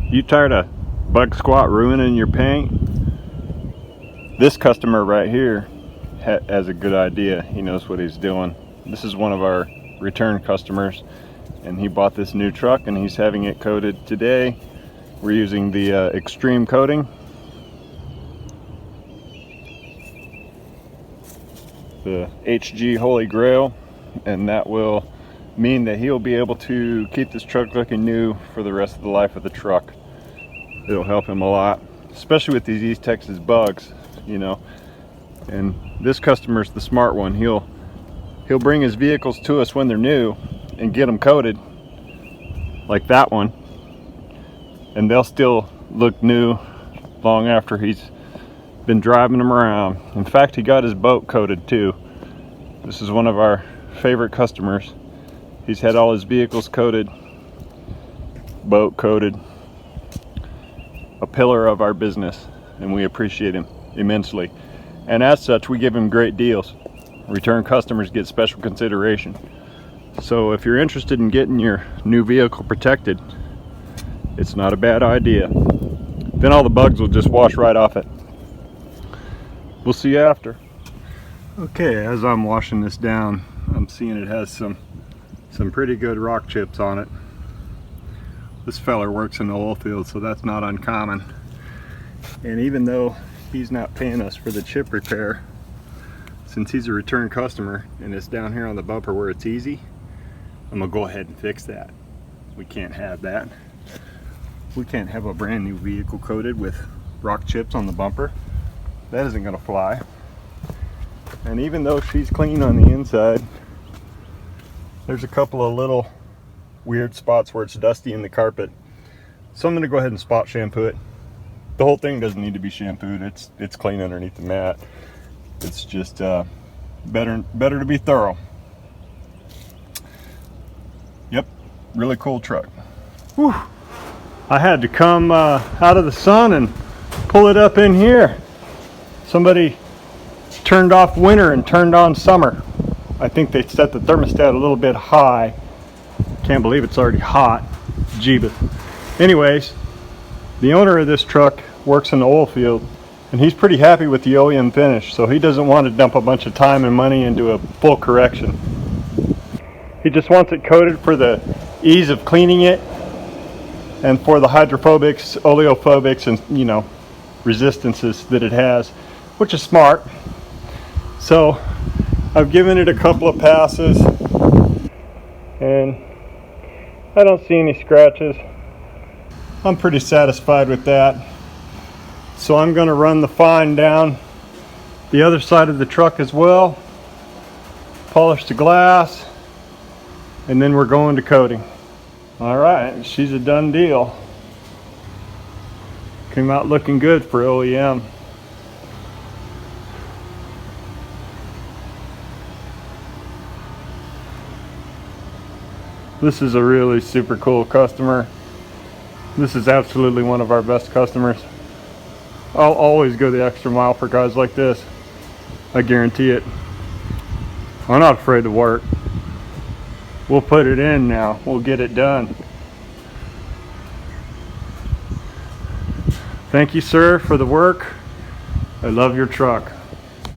You tired of bug squat ruining your paint? This customer right here has a good idea. He knows what he's doing. This is one of our return customers, and he bought this new truck and he's having it coated today. We're using the Extreme coating. The HG Holy Grail, and that will mean that he'll be able to keep this truck looking new for the rest of the life of the truck. It'll help him a lot, especially with these East Texas bugs, you know. And this customer's the smart one. He'll bring his vehicles to us when they're new and get them coated like that one, and they'll still look new long after he's been driving them around. In fact, he got his boat coated too. This is one of our favorite customers. He's had all his vehicles coated, boat coated, a pillar of our business, and we appreciate him immensely. And as such, we give him great deals. Return customers get special consideration. So if you're interested in getting your new vehicle protected, it's not a bad idea. Then all the bugs will just wash right off it. We'll see you after. Okay, as I'm washing this down, I'm seeing it has some pretty good rock chips on it. This feller works in the oil field, so that's not uncommon. And even though he's not paying us for the chip repair, since he's a return customer and it's down here on the bumper where it's easy, I'm gonna go ahead and fix that. We can't have that. We can't have a brand new vehicle coated with rock chips on the bumper. That isn't gonna fly. And even though she's clean on the inside, there's a couple of little weird spots where it's dusty in the carpet. So I'm gonna go ahead and spot shampoo it. The whole thing doesn't need to be shampooed. It's clean underneath the mat. It's just better to be thorough. Yep, really cool truck. Whew. I had to come out of the sun and pull it up in here. Somebody turned off winter and turned on summer. I think they set the thermostat a little bit high. Can't believe it's already hot. Jeebus. Anyways, the owner of this truck works in the oil field, and he's pretty happy with the OEM finish, so he doesn't want to dump a bunch of time and money into a full correction. He just wants it coated for the ease of cleaning it and for the hydrophobics, oleophobics, and, you know, resistances that it has, which is smart. So I've given it a couple of passes and I don't see any scratches. I'm pretty satisfied with that. So I'm going to run the fine down the other side of the truck as well, polish the glass, and then we're going to coating. All right, she's a done deal. Came out looking good for OEM. This is a really super cool customer. This is absolutely one of our best customers. I'll always go the extra mile for guys like this. I guarantee it. I'm not afraid to work. We'll put it in now. We'll get it done. Thank you, sir, for the work. I love your truck.